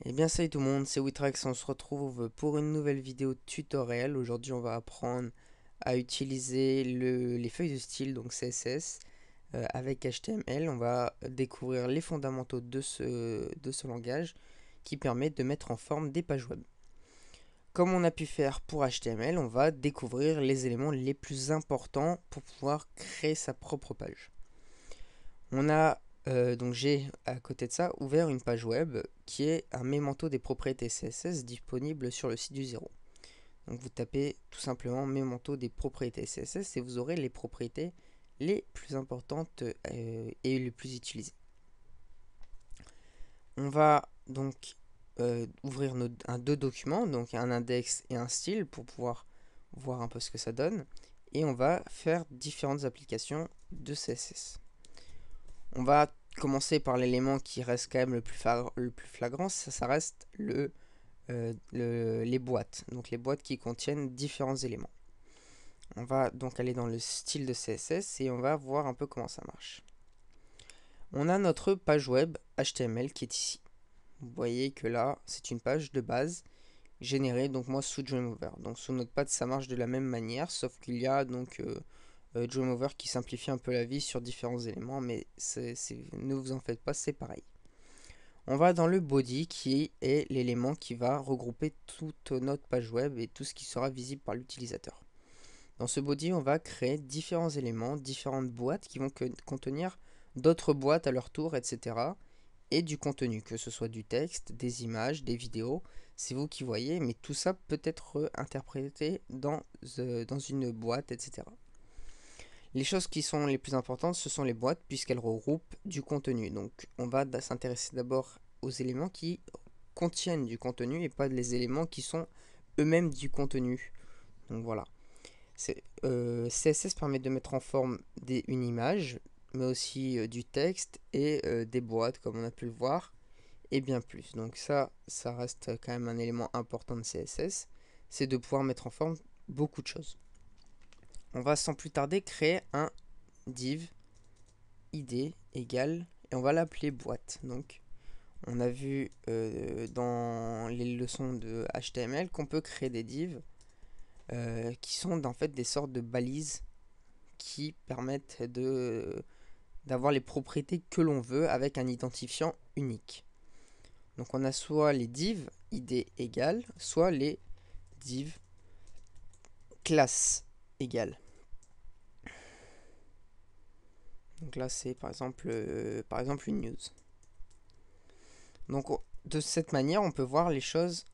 Eh bien salut tout le monde, c'est Witrax, on se retrouve pour une nouvelle vidéo tutoriel. Aujourd'hui on va apprendre à utiliser les feuilles de style, donc CSS, avec HTML. On va découvrir les fondamentaux de ce langage qui permet de mettre en forme des pages web. Comme on a pu faire pour HTML, on va découvrir les éléments les plus importants pour pouvoir créer sa propre page. Donc j'ai à côté de ça ouvert une page web qui est un mémento des propriétés CSS disponible sur le site du zéro. Donc vous tapez tout simplement mémento des propriétés CSS et vous aurez les propriétés les plus importantes et les plus utilisées. On va donc ouvrir deux documents, donc un index et un style pour pouvoir voir un peu ce que ça donne. Et on va faire différentes applications de CSS. On va commencer par l'élément qui reste quand même le plus flagrant, ça reste les boîtes. Donc les boîtes qui contiennent différents éléments. On va donc aller dans le style de CSS et on va voir un peu comment ça marche. On a notre page web HTML qui est ici. Vous voyez que là, c'est une page de base générée donc moi sous Dreamweaver. Donc sous Notepad, ça marche de la même manière, sauf qu'il y a donc Dreamweaver qui simplifie un peu la vie sur différents éléments, mais ne vous en faites pas, c'est pareil. On va dans le body qui est l'élément qui va regrouper toute notre page web et tout ce qui sera visible par l'utilisateur. Dans ce body, on va créer différents éléments, différentes boîtes qui vont contenir d'autres boîtes à leur tour, etc. Et du contenu, que ce soit du texte, des images, des vidéos, c'est vous qui voyez, mais tout ça peut être interprété dans une boîte, etc. Les choses qui sont les plus importantes, ce sont les boîtes, puisqu'elles regroupent du contenu. Donc on va s'intéresser d'abord aux éléments qui contiennent du contenu et pas les éléments qui sont eux-mêmes du contenu. Donc voilà. CSS permet de mettre en forme une image, mais aussi du texte et des boîtes, comme on a pu le voir, et bien plus. Donc ça reste quand même un élément important de CSS, c'est de pouvoir mettre en forme beaucoup de choses. On va sans plus tarder créer un div id égale, et on va l'appeler boîte. Donc on a vu dans les leçons de HTML qu'on peut créer des divs qui sont en fait des sortes de balises qui permettent d'avoir les propriétés que l'on veut avec un identifiant unique. Donc on a soit les divs id égale, soit les divs classe égale. Donc là c'est par exemple une news. Donc de cette manière on peut voir les choses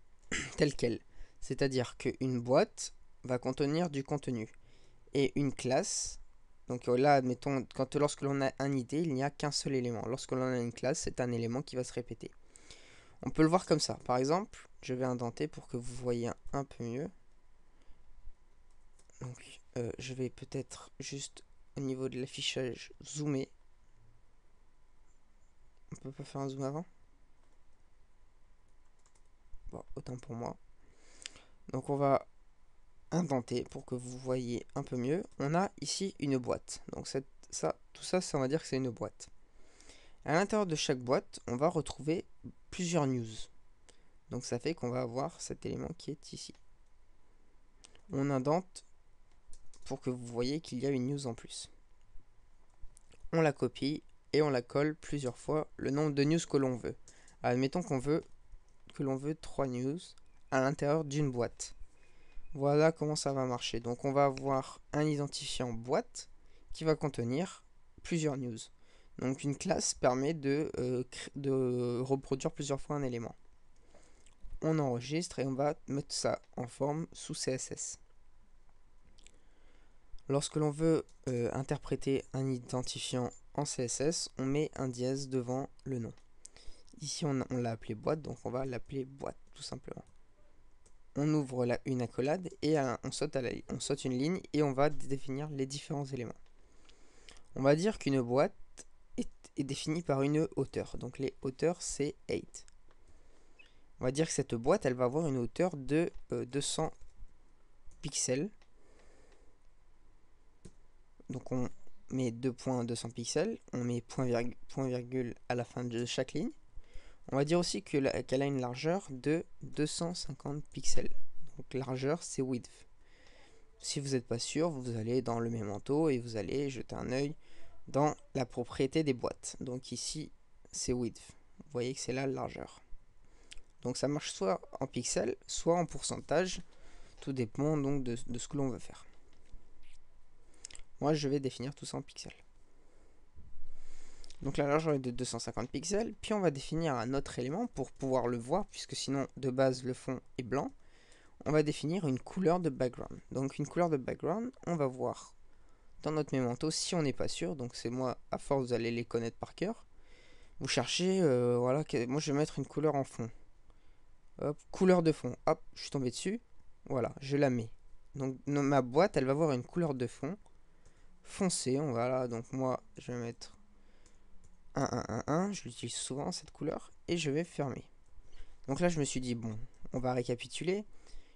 telles quelles. C'est-à-dire qu'une boîte va contenir du contenu. Et une classe, donc là admettons, lorsque l'on a un id, il n'y a qu'un seul élément. Lorsque l'on a une classe, c'est un élément qui va se répéter. On peut le voir comme ça. Par exemple, je vais indenter pour que vous voyez un peu mieux. Donc je vais peut-être juste au niveau de l'affichage zoomer. On peut pas faire un zoom avant? Bon, autant pour moi. Donc on va indenter pour que vous voyez un peu mieux. On a ici une boîte. Donc tout ça, on va dire que c'est une boîte. À l'intérieur de chaque boîte, on va retrouver plusieurs news. Donc ça fait qu'on va avoir cet élément qui est ici. On indente pour que vous voyez qu'il y a une news en plus. On la copie et on la colle plusieurs fois le nombre de news que l'on veut. Admettons que l'on veut 3 news à l'intérieur d'une boîte. Voilà comment ça va marcher. Donc on va avoir un identifiant boîte qui va contenir plusieurs news. Donc une classe permet de reproduire plusieurs fois un élément. On enregistre et on va mettre ça en forme sous CSS. Lorsque l'on veut interpréter un identifiant en CSS, on met un dièse devant le nom. Ici on l'a appelé boîte, donc on va l'appeler boîte tout simplement. On ouvre une accolade et on saute une ligne et on va définir les différents éléments. On va dire qu'une boîte est définie par une hauteur. Donc les hauteurs c'est 8. On va dire que cette boîte elle va avoir une hauteur de 200 pixels. Donc on met 2 points 200 pixels, on met point virgule à la fin de chaque ligne. On va dire aussi qu'elle a une largeur de 250 pixels. Donc largeur, c'est width. Si vous n'êtes pas sûr, vous allez dans le Memento et vous allez jeter un œil dans la propriété des boîtes. Donc ici, c'est width. Vous voyez que c'est là la largeur. Donc ça marche soit en pixels, soit en pourcentage. Tout dépend donc de ce que l'on veut faire. Moi, je vais définir tout ça en pixels. Donc la largeur est de 250 pixels. Puis on va définir un autre élément pour pouvoir le voir, puisque sinon, de base, le fond est blanc. On va définir une couleur de background. Donc une couleur de background, on va voir dans notre Memento si on n'est pas sûr. Donc c'est moi, à force, vous allez les connaître par cœur. Vous cherchez, voilà, moi je vais mettre une couleur en fond. Hop, couleur de fond. Hop, je suis tombé dessus. Voilà, je la mets. Donc ma boîte, elle va avoir une couleur de fond foncé. On va là, donc moi, je vais mettre 1. Je l'utilise souvent cette couleur et je vais fermer. Donc là, je me suis dit bon, on va récapituler.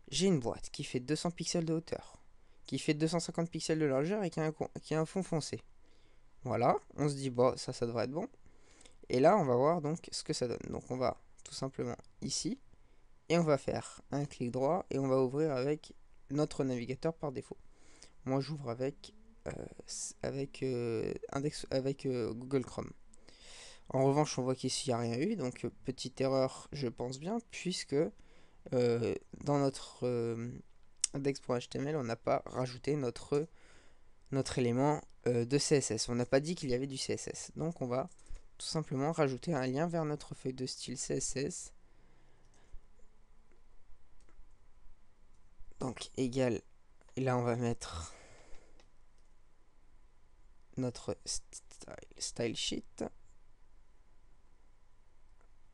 J'ai une boîte qui fait 200 pixels de hauteur, qui fait 250 pixels de largeur et qui a un fond foncé. Voilà, on se dit bon, ça devrait être bon. Et là, on va voir donc ce que ça donne. Donc on va tout simplement ici et on va faire un clic droit et on va ouvrir avec notre navigateur par défaut. Moi, j'ouvre avec Google Chrome. En revanche, on voit qu'ici, il n'y a rien eu. Donc, petite erreur, je pense bien, puisque dans notre index.html, on n'a pas rajouté notre élément de CSS. On n'a pas dit qu'il y avait du CSS. Donc, on va tout simplement rajouter un lien vers notre feuille de style CSS. Donc, égal. Et là, on va mettre notre style sheet.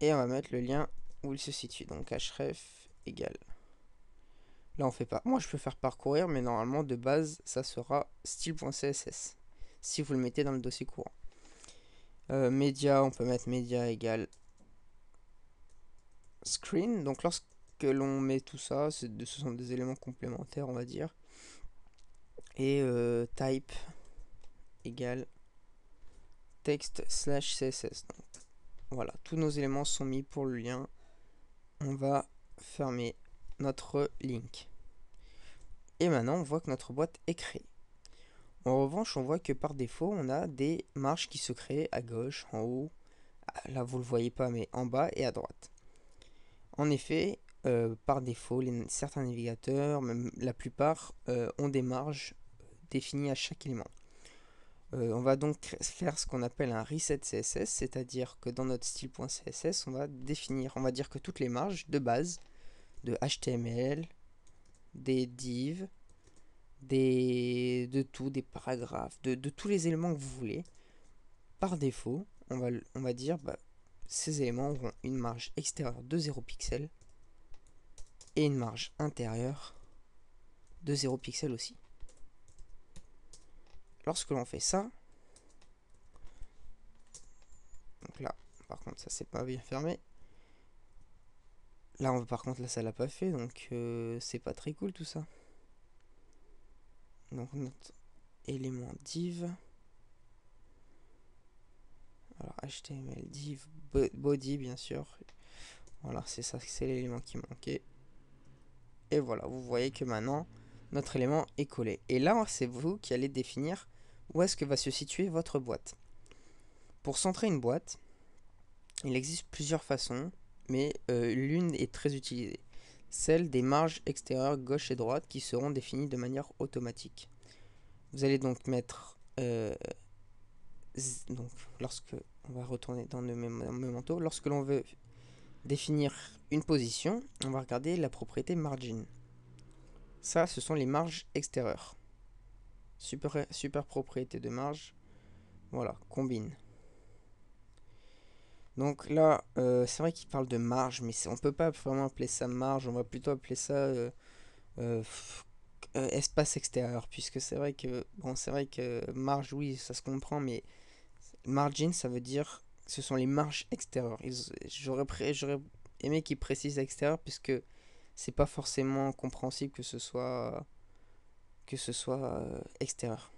Et on va mettre le lien où il se situe. Donc href égale. Là on fait pas. Moi je peux faire parcourir, mais normalement de base ça sera style.css. Si vous le mettez dans le dossier courant. Média, on peut mettre média égale screen. Donc lorsque l'on met tout ça, ce sont des éléments complémentaires on va dire. Et type égale text slash css. Donc, voilà, tous nos éléments sont mis pour le lien. On va fermer notre link. Et maintenant, on voit que notre boîte est créée. En revanche, on voit que par défaut, on a des marges qui se créent à gauche, en haut. Là, vous ne le voyez pas, mais en bas et à droite. En effet, par défaut, certains navigateurs, même la plupart, ont des marges définies à chaque élément. On va donc faire ce qu'on appelle un reset CSS, c'est-à-dire que dans notre style.css, on va dire que toutes les marges de base de HTML, des divs, des paragraphes, de tous les éléments que vous voulez, par défaut, on va dire ces éléments auront une marge extérieure de 0 pixels et une marge intérieure de 0 pixels aussi. Lorsque l'on fait ça, donc là, par contre, ça c'est pas bien fermé. Là, par contre, là, ça l'a pas fait, donc c'est pas très cool tout ça. Donc notre élément div, alors HTML div body bien sûr. Voilà, c'est ça, c'est l'élément qui manquait. Et voilà, vous voyez que maintenant notre élément est collé. Et là, c'est vous qui allez définir où est-ce que va se situer votre boîte. Pour centrer une boîte, il existe plusieurs façons, mais l'une est très utilisée. Celle des marges extérieures gauche et droite qui seront définies de manière automatique. Vous allez donc mettre donc lorsque on va retourner dans le Memento, lorsque l'on veut définir une position, on va regarder la propriété margin. Ça, ce sont les marges extérieures. Super propriété de marge. Voilà, combine. Donc là, c'est vrai qu'il parle de marge, mais on peut pas vraiment appeler ça marge, on va plutôt appeler ça espace extérieur, puisque c'est vrai que marge, oui, ça se comprend, mais margin, ça veut dire ce sont les marges extérieures. J'aurais aimé qu'ils précisent extérieur, puisque c'est pas forcément compréhensible que ce soit extérieur.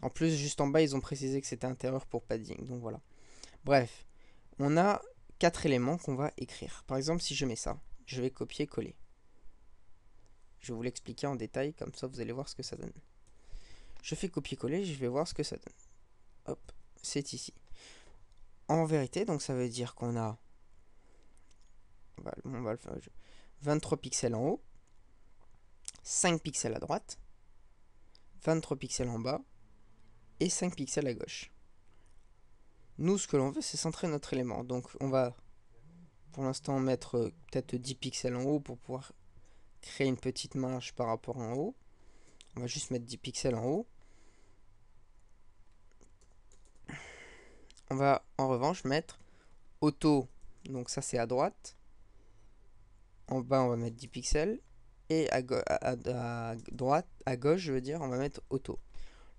En plus, juste en bas, ils ont précisé que c'était intérieur pour padding, donc voilà. Bref, on a 4 éléments qu'on va écrire. Par exemple, si je mets ça, je vais copier-coller. Je vais vous l'expliquer en détail, comme ça vous allez voir ce que ça donne. Je fais copier-coller, je vais voir ce que ça donne. Hop, c'est ici. En vérité, donc ça veut dire qu'on a, on va le faire, 23 pixels en haut, 5 pixels à droite, 23 pixels en bas et 5 pixels à gauche. Nous, ce que l'on veut, c'est centrer notre élément. Donc on va pour l'instant mettre peut-être 10 pixels en haut pour pouvoir créer une petite marge par rapport en haut. On va juste mettre 10 pixels en haut. On va en revanche mettre auto, donc ça c'est à droite. En bas on va mettre 10 pixels. Et à droite, à gauche je veux dire, on va mettre auto.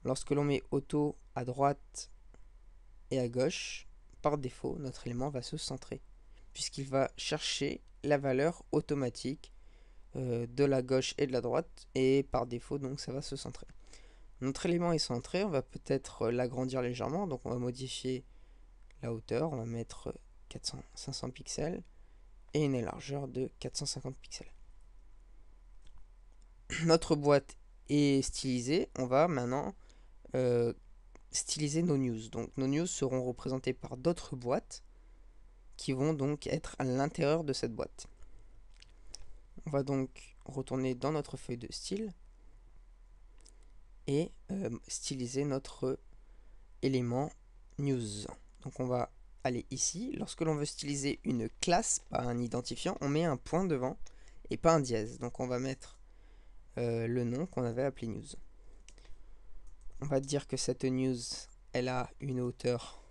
Lorsque l'on met auto à droite et à gauche, par défaut, notre élément va se centrer. Puisqu'il va chercher la valeur automatique de la gauche et de la droite. Et par défaut, donc ça va se centrer. Notre élément est centré, on va peut-être l'agrandir légèrement. Donc on va modifier la hauteur, on va mettre 500 pixels et une largeur de 450 pixels. Notre boîte est stylisée, on va maintenant styliser nos news. Donc nos news seront représentées par d'autres boîtes qui vont donc être à l'intérieur de cette boîte. On va donc retourner dans notre feuille de style et styliser notre élément news. Donc on va aller ici. Lorsque l'on veut styliser une classe, pas un identifiant, on met un point devant et pas un dièse. Donc on va mettre le nom qu'on avait appelé news. On va dire que cette news, elle a une hauteur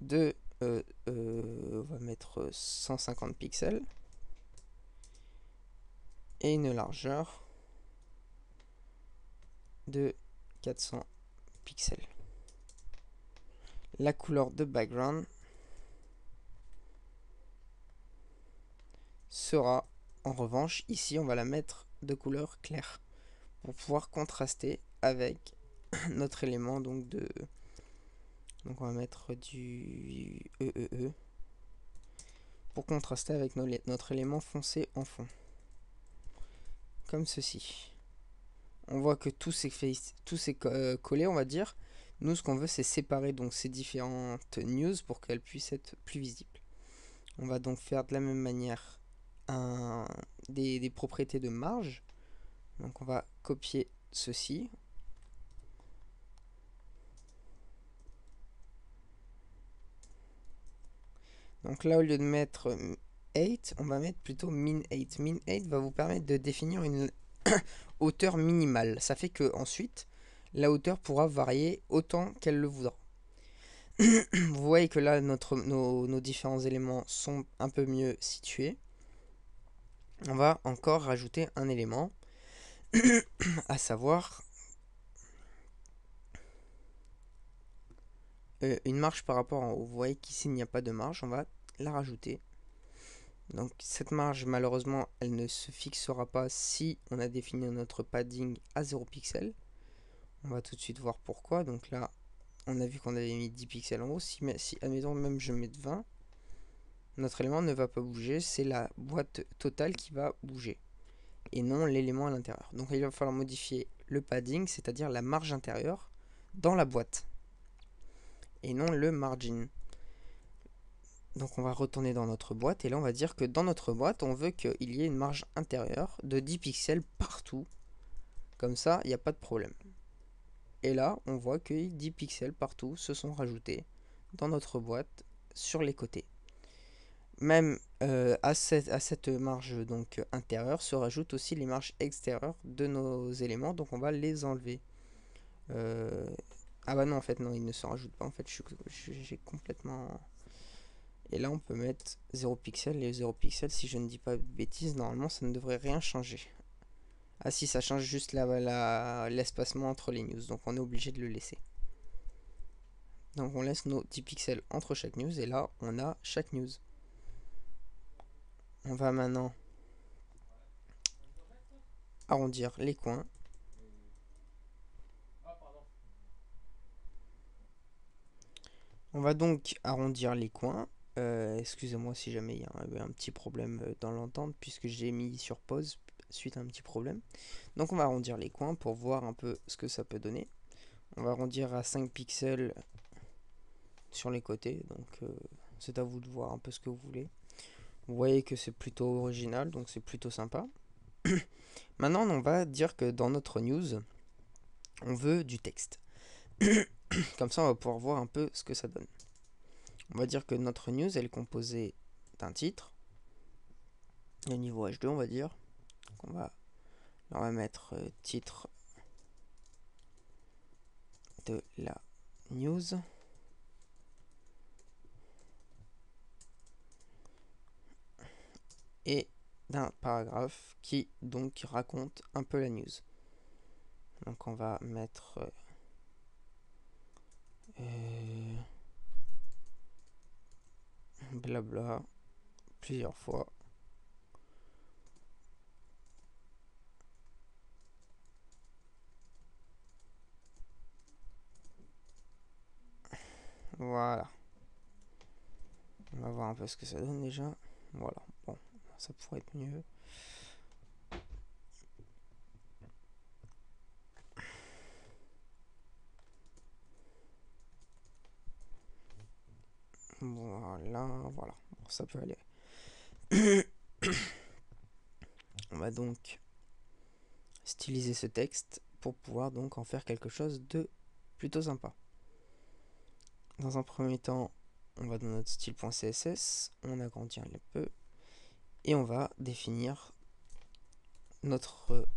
de, on va mettre 150 pixels et une largeur de 400 pixels. La couleur de background sera en revanche, ici on va la mettre de couleur claire pour pouvoir contraster avec notre élément donc de... Donc on va mettre du EEE pour contraster avec notre élément foncé en fond. Comme ceci. On voit que tout s'est collé, on va dire. Nous, ce qu'on veut, c'est séparer donc ces différentes news pour qu'elles puissent être plus visibles. On va donc faire de la même manière des propriétés de marge. Donc on va copier ceci. Donc là, au lieu de mettre 8, on va mettre plutôt min 8. Min 8 va vous permettre de définir une hauteur minimale. Ça fait que ensuite, la hauteur pourra varier autant qu'elle le voudra. Vous voyez que là, nos différents éléments sont un peu mieux situés. On va encore rajouter un élément, à savoir une marge par rapport en haut. Vous voyez qu'ici, il n'y a pas de marge, on va la rajouter. Donc cette marge, malheureusement, elle ne se fixera pas si on a défini notre padding à 0 pixels. On va tout de suite voir pourquoi. Donc là, on a vu qu'on avait mis 10 pixels en haut. Si admettons même je mets 20, notre élément ne va pas bouger. C'est la boîte totale qui va bouger et non l'élément à l'intérieur. Donc il va falloir modifier le padding, c'est-à-dire la marge intérieure dans la boîte et non le margin. Donc on va retourner dans notre boîte et là on va dire que dans notre boîte on veut qu'il y ait une marge intérieure de 10 pixels partout. Comme ça il n'y a pas de problème. Et là on voit que 10 pixels partout se sont rajoutés dans notre boîte sur les côtés. Même à cette marge donc intérieure se rajoutent aussi les marges extérieures de nos éléments. Donc on va les enlever. Ah bah non en fait non ils ne se rajoutent pas. En fait j'ai complètement... Et là, on peut mettre 0 pixel. Et 0 pixel, si je ne dis pas de bêtises, normalement, ça ne devrait rien changer. Ah si, ça change juste l'espacement entre les news. Donc, on est obligé de le laisser. Donc, on laisse nos 10 pixels entre chaque news. Et là, on a chaque news. On va maintenant arrondir les coins. On va donc arrondir les coins. Excusez-moi si jamais il y a un petit problème dans l'entente, puisque j'ai mis sur pause suite à un petit problème. Donc on va arrondir les coins pour voir un peu ce que ça peut donner. On va arrondir à 5 pixels sur les côtés, donc c'est à vous de voir un peu ce que vous voulez. Vous voyez que c'est plutôt original, donc c'est plutôt sympa. Maintenant, on va dire que dans notre news, on veut du texte. Comme ça, on va pouvoir voir un peu ce que ça donne. On va dire que notre news, elle est composée d'un titre, au niveau H2, on va dire. Donc on va mettre titre de la news. Et d'un paragraphe qui donc raconte un peu la news. Donc on va mettre blabla plusieurs fois. Voilà. On va voir un peu ce que ça donne déjà. Voilà. Bon, ça pourrait être mieux. Voilà, voilà. Bon, ça peut aller. On va donc styliser ce texte pour pouvoir donc en faire quelque chose de plutôt sympa. Dans un premier temps, on va dans notre style.css, on agrandit un peu et on va définir notre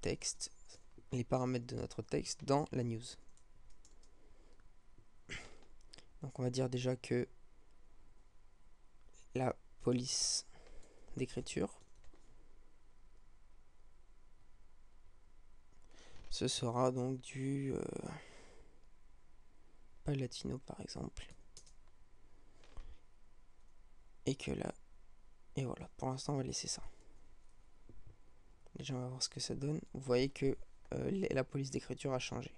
texte, les paramètres de notre texte dans la news. Donc on va dire déjà que la police d'écriture, ce sera donc du Palatino par exemple. Et que là, et voilà, pour l'instant on va laisser ça. Déjà on va voir ce que ça donne. Vous voyez que la police d'écriture a changé.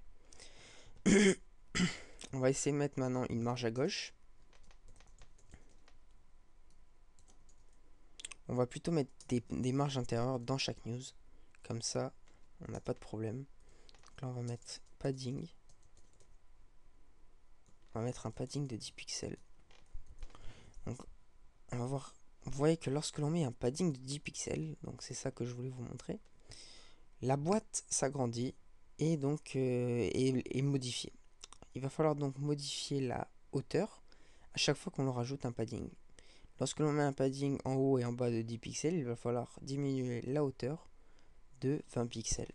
On va essayer de mettre maintenant une marge à gauche. On va plutôt mettre des marges intérieures dans chaque news. Comme ça, on n'a pas de problème. Donc là, on va mettre padding. On va mettre un padding de 10 pixels. Donc, on va voir. Vous voyez que lorsque l'on met un padding de 10 pixels, donc c'est ça que je voulais vous montrer, la boîte s'agrandit et donc est modifiée. Il va falloir donc modifier la hauteur à chaque fois qu'on leur rajoute un padding. Lorsque l'on met un padding en haut et en bas de 10 pixels, il va falloir diminuer la hauteur de 20 pixels,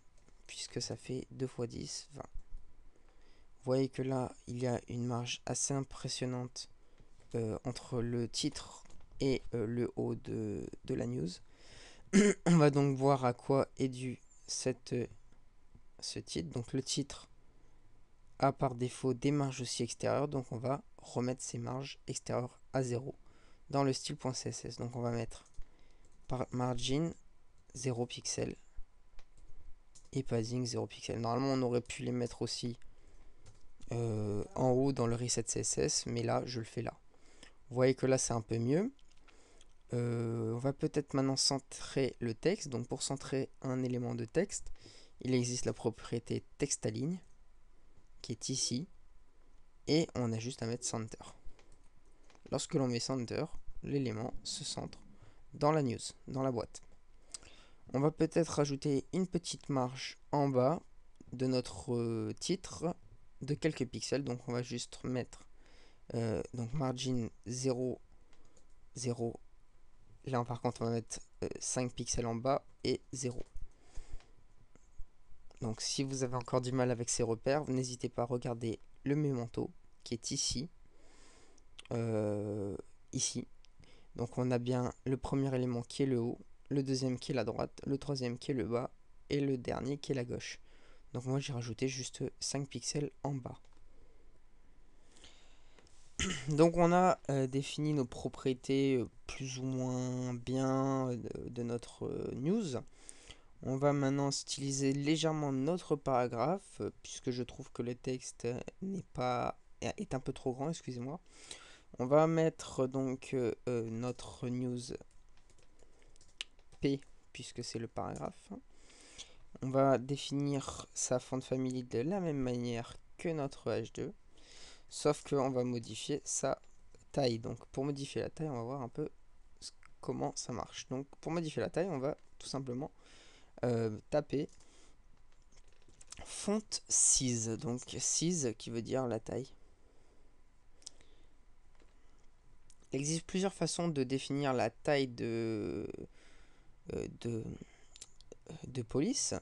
puisque ça fait 2 x 10, 20. Vous voyez que là, il y a une marge assez impressionnante entre le titre et le haut de la news. On va donc voir à quoi est dû ce titre. Donc le titre a par défaut des marges aussi extérieures, donc on va remettre ces marges extérieures à 0 dans le style.css. Donc on va mettre par margin 0 pixel et padding 0 pixel. Normalement on aurait pu les mettre aussi en haut dans le reset CSS, mais là je le fais là. Vous voyez que là c'est un peu mieux. On va peut-être maintenant centrer le texte. Donc pour centrer un élément de texte, il existe la propriété texte à ligne qui est ici et on a juste à mettre center. Lorsque l'on met center, l'élément se centre dans la news, dans la boîte. On va peut-être rajouter une petite marge en bas de notre titre de quelques pixels. Donc on va juste mettre donc margin 0, 0. Là par contre on va mettre 5 pixels en bas et 0. Donc si vous avez encore du mal avec ces repères, n'hésitez pas à regarder le memento qui est ici. Ici. Donc on a bien le premier élément qui est le haut, le deuxième qui est la droite, le troisième qui est le bas et le dernier qui est la gauche. Donc moi j'ai rajouté juste 5 pixels en bas. Donc on a défini nos propriétés plus ou moins bien de notre news. On va maintenant styliser légèrement notre paragraphe puisque je trouve que le texte n'est pas est un peu trop grand, excusez-moi. On va mettre donc notre news P, puisque c'est le paragraphe. On va définir sa font family de la même manière que notre H2, sauf qu'on va modifier sa taille. Donc pour modifier la taille, on va voir un peu comment ça marche. Donc pour modifier la taille, on va tout simplement taper font size, donc size qui veut dire la taille. Il existe plusieurs façons de définir la taille de, de police.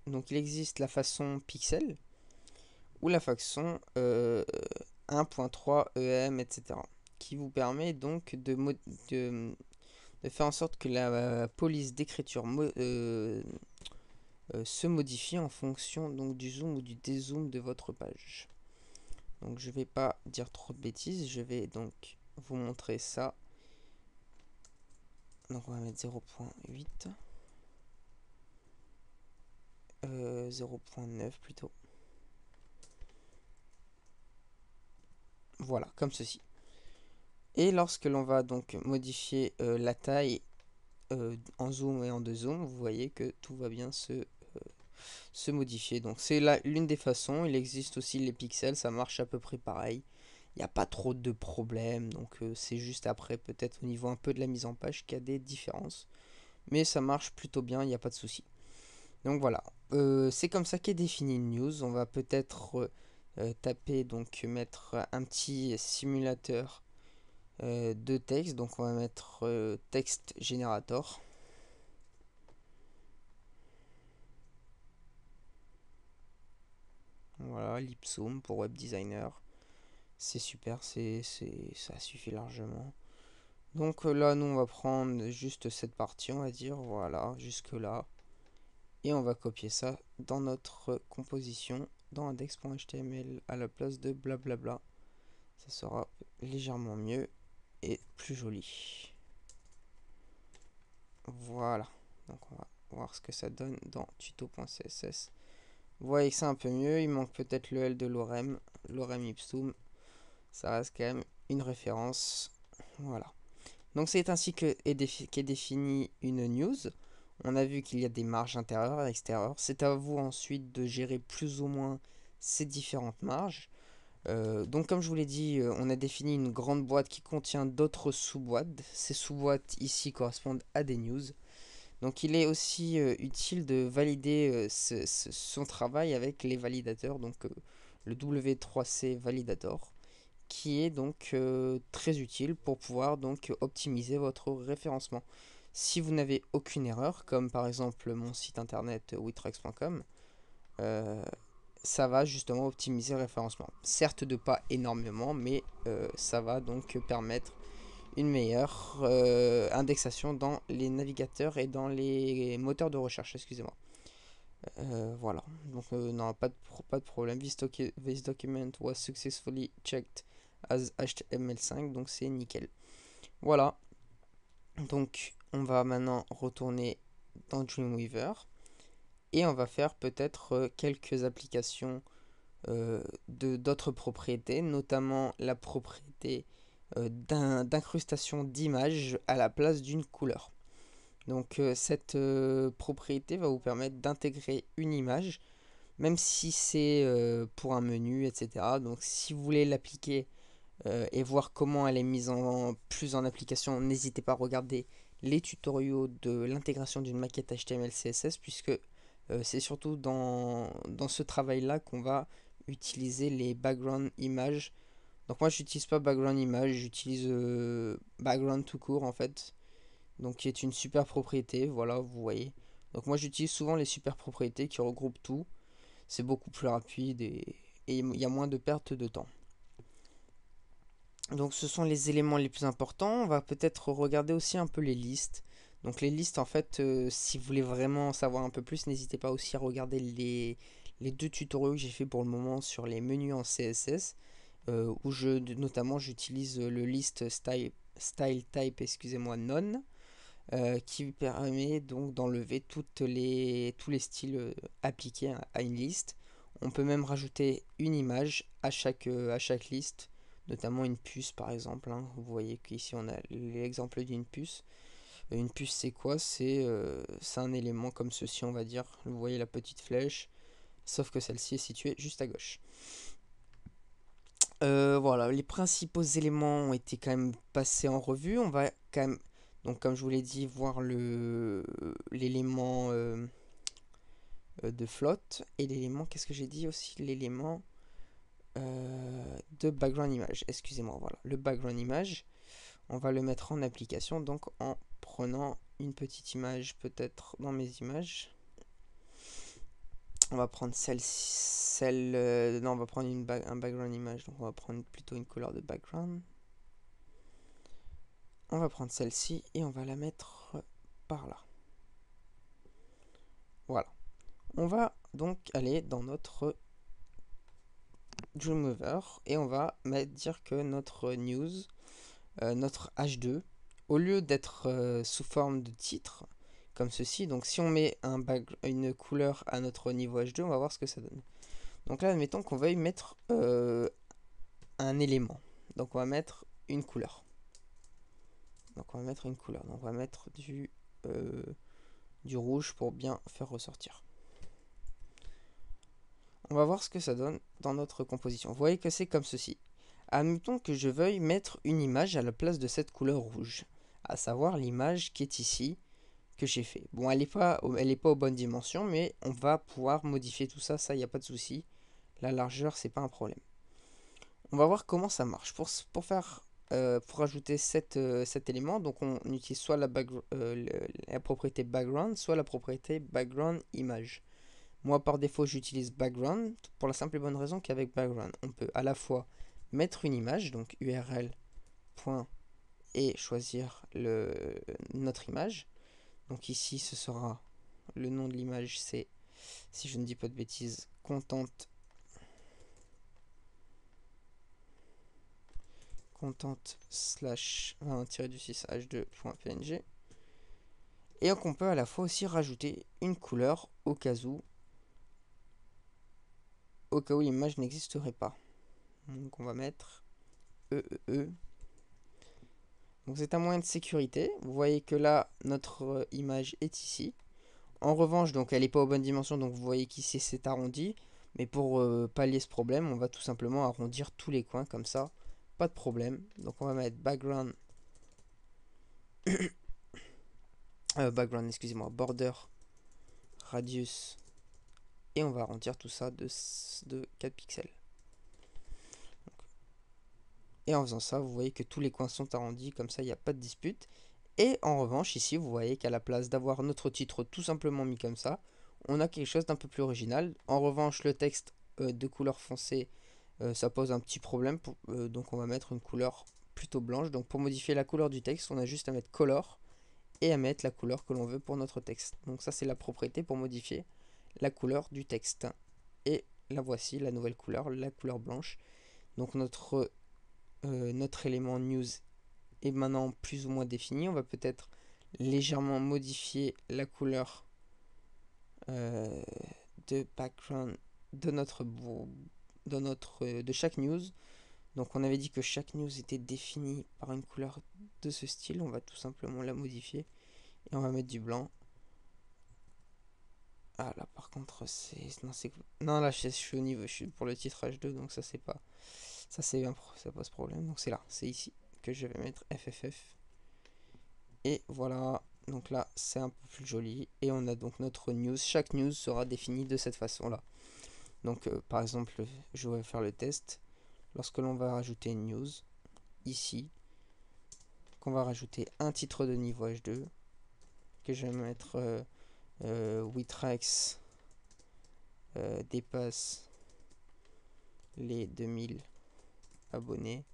Donc il existe la façon pixel ou la façon 1.3 EM, etc. qui vous permet donc de faire en sorte que la police d'écriture se modifie en fonction donc du zoom ou du dézoom de votre page. Donc je vais pas dire trop de bêtises, je vais donc vous montrer ça. Donc on va mettre 0.8, 0.9 plutôt. Voilà, comme ceci. Et lorsque l'on va donc modifier la taille en zoom et en dézoom, vous voyez que tout va bien se modifier. Donc c'est l'une des façons. Il existe aussi les pixels, ça marche à peu près pareil. Il n'y a pas trop de problèmes, donc c'est juste après peut-être au niveau un peu de la mise en page qu'il y a des différences. Mais ça marche plutôt bien, il n'y a pas de souci. Donc voilà, c'est comme ça qu'est définie une news. On va peut-être taper, donc mettre un petit simulateur de texte. Donc on va mettre texte generator. Voilà, Lipsum pour web designer. C'est super, ça suffit largement. Donc là, nous, on va prendre juste cette partie, on va dire, voilà, jusque là. Et on va copier ça dans notre composition, dans index.html à la place de blablabla. Ça sera légèrement mieux et plus joli. Voilà. Donc on va voir ce que ça donne dans tuto.css. Vous voyez que c'est un peu mieux. Il manque peut-être le L de lorem, lorem ipsum. Ça reste quand même une référence. Voilà. Donc c'est ainsi qu'est définie une news. On a vu qu'il y a des marges intérieures et extérieures. C'est à vous ensuite de gérer plus ou moins ces différentes marges. Donc comme je vous l'ai dit, on a défini une grande boîte qui contient d'autres sous-boîtes. Ces sous-boîtes ici correspondent à des news. Donc il est aussi utile de valider son travail avec les validateurs, donc le W3C Validator, qui est donc très utile pour pouvoir donc optimiser votre référencement. Si vous n'avez aucune erreur, comme par exemple mon site internet witrax.com, ça va justement optimiser le référencement. Certes de pas énormément, mais ça va donc permettre une meilleure indexation dans les navigateurs et dans les moteurs de recherche, excusez-moi. Voilà, donc non, pas de problème. This document was successfully checked as HTML5, donc c'est nickel. Voilà, donc on va maintenant retourner dans Dreamweaver et on va faire peut-être quelques applications d'autres propriétés, notamment la propriété d'incrustation d'images à la place d'une couleur. Donc cette propriété va vous permettre d'intégrer une image, même si c'est pour un menu, etc. Donc si vous voulez l'appliquer et voir comment elle est mise plus en application, n'hésitez pas à regarder les tutoriaux de l'intégration d'une maquette HTML CSS, puisque c'est surtout dans ce travail-là qu'on va utiliser les background images. Donc moi j'utilise pas background image, j'utilise background tout court en fait. Donc qui est une super propriété, voilà, vous voyez. Donc moi j'utilise souvent les super propriétés qui regroupent tout. C'est beaucoup plus rapide et il y a moins de perte de temps. Donc ce sont les éléments les plus importants. On va peut-être regarder aussi un peu les listes. Donc les listes, en fait, si vous voulez vraiment savoir un peu plus, n'hésitez pas aussi à regarder les deux tutoriaux que j'ai fait pour le moment sur les menus en CSS, où notamment j'utilise le list style type, excusez-moi, none, qui permet donc d'enlever tous les styles appliqués à une liste. On peut même rajouter une image à chaque liste, notamment une puce par exemple, hein. Vous voyez qu'ici on a l'exemple d'une puce. Une puce c'est quoi? C'est un élément comme ceci, on va dire. Vous voyez la petite flèche, sauf que celle-ci est située juste à gauche. Voilà, les principaux éléments ont été quand même passés en revue. On va quand même, donc comme je vous l'ai dit, voir l'élément de flotte et l'élément, qu'est-ce que j'ai dit aussi? L'élément de background image. Excusez-moi, voilà. Le background image, on va le mettre en application, donc en prenant une petite image, peut-être dans mes images. On va prendre non, on va prendre un background image, donc on va prendre plutôt une couleur de background. On va prendre celle-ci et on va la mettre par là. Voilà. On va donc aller dans notre Dreamweaver et on va dire que notre news, notre H2, au lieu d'être sous forme de titre, comme ceci, donc si on met une couleur à notre niveau H2, on va voir ce que ça donne. Donc là, admettons qu'on veuille mettre un élément. Donc on va mettre une couleur. Donc on va mettre une couleur. Donc on va mettre du rouge pour bien faire ressortir. On va voir ce que ça donne dans notre composition. Vous voyez que c'est comme ceci. Admettons que je veuille mettre une image à la place de cette couleur rouge, à savoir l'image qui est ici, que j'ai fait. Bon, elle n'est pas aux bonnes dimensions, mais on va pouvoir modifier tout ça, il n'y a pas de souci. La largeur, c'est pas un problème. On va voir comment ça marche. Pour ajouter cet élément, donc on utilise soit la propriété background, soit la propriété background image. Moi, par défaut, j'utilise background pour la simple et bonne raison qu'avec background, on peut à la fois mettre une image, donc URL, et choisir notre image. Donc ici, ce sera le nom de l'image, c'est, si je ne dis pas de bêtises, content /20-6 h2.png. Et donc on peut à la fois aussi rajouter une couleur au cas où l'image n'existerait pas. Donc on va mettre EEE. Donc c'est un moyen de sécurité. Vous voyez que là, notre image est ici. En revanche, donc elle n'est pas aux bonnes dimensions, donc vous voyez qu'ici c'est arrondi. Mais pour pallier ce problème, on va tout simplement arrondir tous les coins comme ça. Pas de problème. Donc on va mettre background, background, excusez-moi, border, radius. Et on va arrondir tout ça de 4 pixels. Et en faisant ça, vous voyez que tous les coins sont arrondis, comme ça il n'y a pas de dispute. Et en revanche, ici, vous voyez qu'à la place d'avoir notre titre tout simplement mis comme ça, on a quelque chose d'un peu plus original. En revanche, le texte de couleur foncée, ça pose un petit problème. Donc on va mettre une couleur plutôt blanche. Donc pour modifier la couleur du texte, on a juste à mettre color et à mettre la couleur que l'on veut pour notre texte. Donc ça, c'est la propriété pour modifier la couleur du texte. Et la voici, la nouvelle couleur, la couleur blanche. Donc notre élément news est maintenant plus ou moins défini. On va peut-être légèrement modifier la couleur de background de chaque news. Donc on avait dit que chaque news était définie par une couleur de ce style. On va tout simplement la modifier et on va mettre du blanc. Ah là par contre non là je suis au niveau, je suis pour le titre H2, donc ça c'est pas ça pose problème. Donc c'est là, c'est ici que je vais mettre FFF. Et voilà, donc là c'est un peu plus joli. Et on a donc notre news. Chaque news sera définie de cette façon là. Donc par exemple, je vais faire le test. Lorsque l'on va rajouter une news ici, qu'on va rajouter un titre de niveau H2, que je vais mettre Witrax dépasse les 2000 abonnés.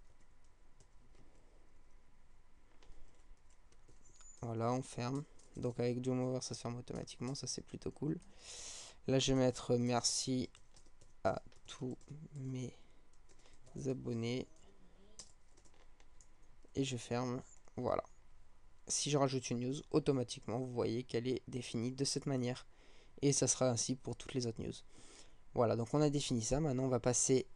Voilà, on ferme. Donc avec Dreamweaver, ça se ferme automatiquement, ça c'est plutôt cool. Là, je vais mettre merci à tous mes abonnés. Et je ferme. Voilà. Si je rajoute une news, automatiquement, vous voyez qu'elle est définie de cette manière. Et ça sera ainsi pour toutes les autres news. Voilà, donc on a défini ça. Maintenant, on va passer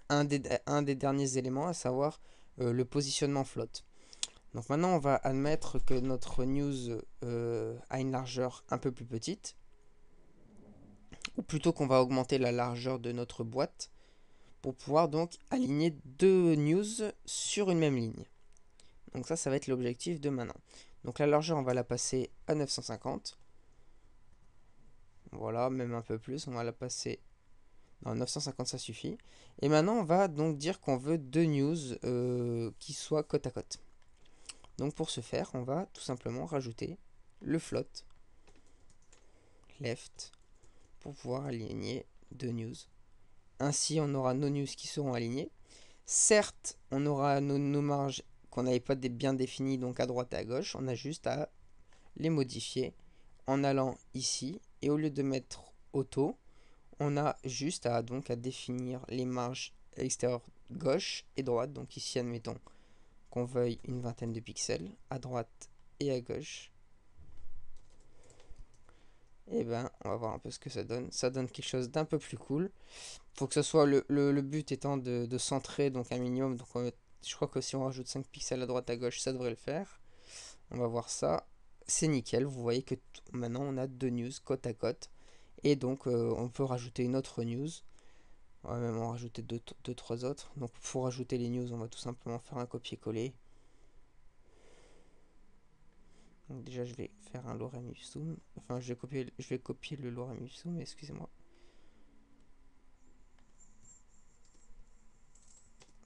un des derniers éléments, à savoir le positionnement flotte. Donc maintenant, on va admettre que notre news a une largeur un peu plus petite, ou plutôt qu'on va augmenter la largeur de notre boîte pour pouvoir donc aligner deux news sur une même ligne. Donc ça va être l'objectif de maintenant. Donc la largeur, on va la passer à 950. Voilà, même un peu plus, on va la passer... Non, 950 ça suffit. Et maintenant, on va donc dire qu'on veut deux news qui soient côte à côte. Donc pour ce faire, on va tout simplement rajouter le float left pour pouvoir aligner deux news. Ainsi, on aura nos news qui seront alignées. Certes, on aura nos marges qu'on n'avait pas bien définies, donc à droite et à gauche. On a juste à les modifier en allant ici. Et au lieu de mettre auto, on a juste à définir les marges extérieures gauche et droite. Donc ici, admettons qu'on veuille une vingtaine de pixels à droite et à gauche. Et ben, on va voir un peu ce que ça donne. Ça donne quelque chose d'un peu plus cool. Faut que ce soit le but étant de centrer donc un minimum. Donc je crois que si on rajoute 5 pixels à droite à gauche, ça devrait le faire. On va voir ça. C'est nickel. Vous voyez que maintenant on a deux news côte à côte. Et donc on peut rajouter une autre news. On va même en rajouter deux, trois autres. Donc pour rajouter les news, on va tout simplement faire un copier-coller. Donc déjà je vais faire un lorem ipsum. Enfin je vais copier le lorem ipsum, excusez-moi.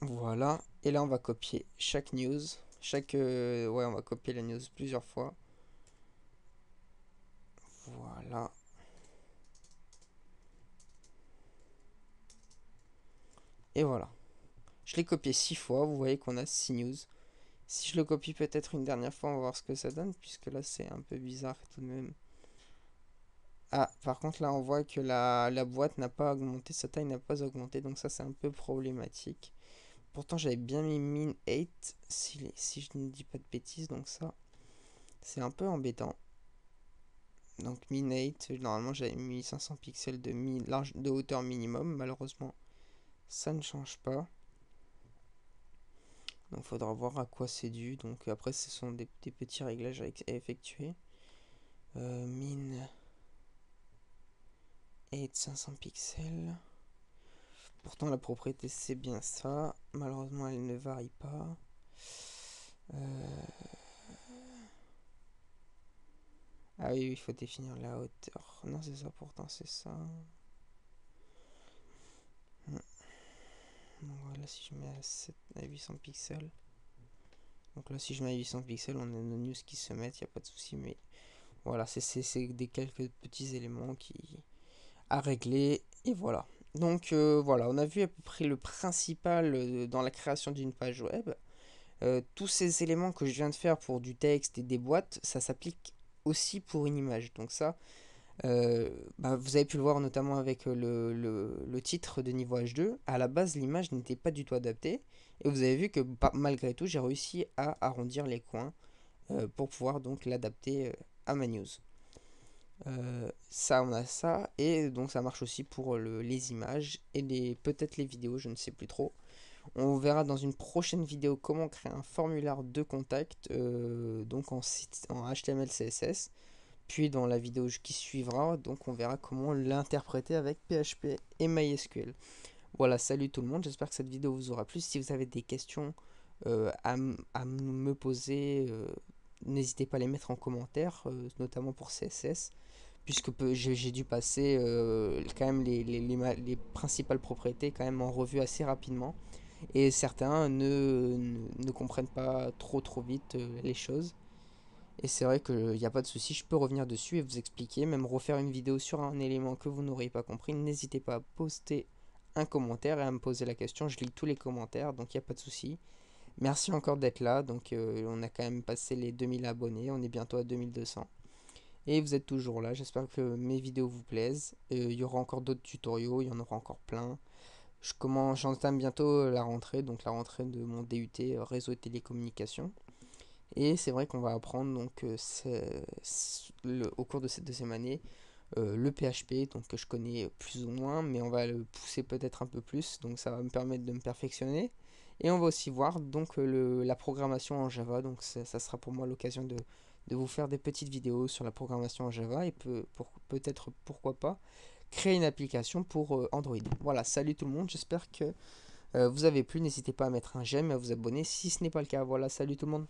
Voilà. Et là on va copier chaque news. Ouais, on va copier la news plusieurs fois. Voilà. Et voilà. Je l'ai copié 6 fois. Vous voyez qu'on a 6 news. Si je le copie peut-être une dernière fois, on va voir ce que ça donne. Puisque là, c'est un peu bizarre tout de même. Ah, par contre, là, on voit que la boîte n'a pas augmenté. Sa taille n'a pas augmenté. Donc ça, c'est un peu problématique. Pourtant, j'avais bien mis min 8. Si je ne dis pas de bêtises. Donc ça, c'est un peu embêtant. Donc min 8, normalement j'avais mis 500 pixels de hauteur minimum. Malheureusement, ça ne change pas. Donc il faudra voir à quoi c'est dû. Donc après ce sont des petits réglages à effectuer. Min 8 500 pixels. Pourtant la propriété c'est bien ça. Malheureusement elle ne varie pas. Ah oui, il faut définir la hauteur. Non c'est ça, pourtant c'est ça. Donc voilà, si je mets à 800 pixels. Donc là si je mets à 800 pixels, on a nos news qui se mettent, il n'y a pas de souci. Mais voilà, c'est des quelques petits éléments à régler. Et voilà. Donc voilà, on a vu à peu près le principal dans la création d'une page web. Tous ces éléments que je viens de faire pour du texte et des boîtes, ça s'applique aussi pour une image. Donc ça, vous avez pu le voir notamment avec le titre de niveau H2. À la base, l'image n'était pas du tout adaptée. Et vous avez vu que malgré tout, j'ai réussi à arrondir les coins pour pouvoir donc l'adapter à ma news. Ça, on a ça. Et donc ça marche aussi pour les images et peut-être les vidéos, je ne sais plus trop. On verra dans une prochaine vidéo comment créer un formulaire de contact donc en HTML CSS. Puis dans la vidéo qui suivra, donc on verra comment l'interpréter avec PHP et MySQL. Voilà, salut tout le monde, j'espère que cette vidéo vous aura plu. Si vous avez des questions à me poser, n'hésitez pas à les mettre en commentaire, notamment pour CSS, puisque j'ai dû passer quand même les principales propriétés quand même en revue assez rapidement. Et certains ne comprennent pas trop vite les choses. Et c'est vrai qu'il n'y a pas de souci, je peux revenir dessus et vous expliquer, même refaire une vidéo sur un élément que vous n'auriez pas compris. N'hésitez pas à poster un commentaire et à me poser la question, je lis tous les commentaires, donc il n'y a pas de souci. Merci encore d'être là, donc on a quand même passé les 2000 abonnés, on est bientôt à 2200. Et vous êtes toujours là, j'espère que mes vidéos vous plaisent. Il y aura encore d'autres tutoriaux, il y en aura encore plein. J'entame bientôt la rentrée, donc la rentrée de mon DUT réseau et télécommunications. Et c'est vrai qu'on va apprendre donc au cours de cette deuxième année le PHP, donc que je connais plus ou moins, mais on va le pousser peut-être un peu plus, donc ça va me permettre de me perfectionner. Et on va aussi voir donc la programmation en Java, donc ça sera pour moi l'occasion de vous faire des petites vidéos sur la programmation en Java et peut-être, pourquoi pas, créer une application pour Android. Voilà, salut tout le monde, j'espère que vous avez plu, n'hésitez pas à mettre un j'aime et à vous abonner si ce n'est pas le cas. Voilà, salut tout le monde.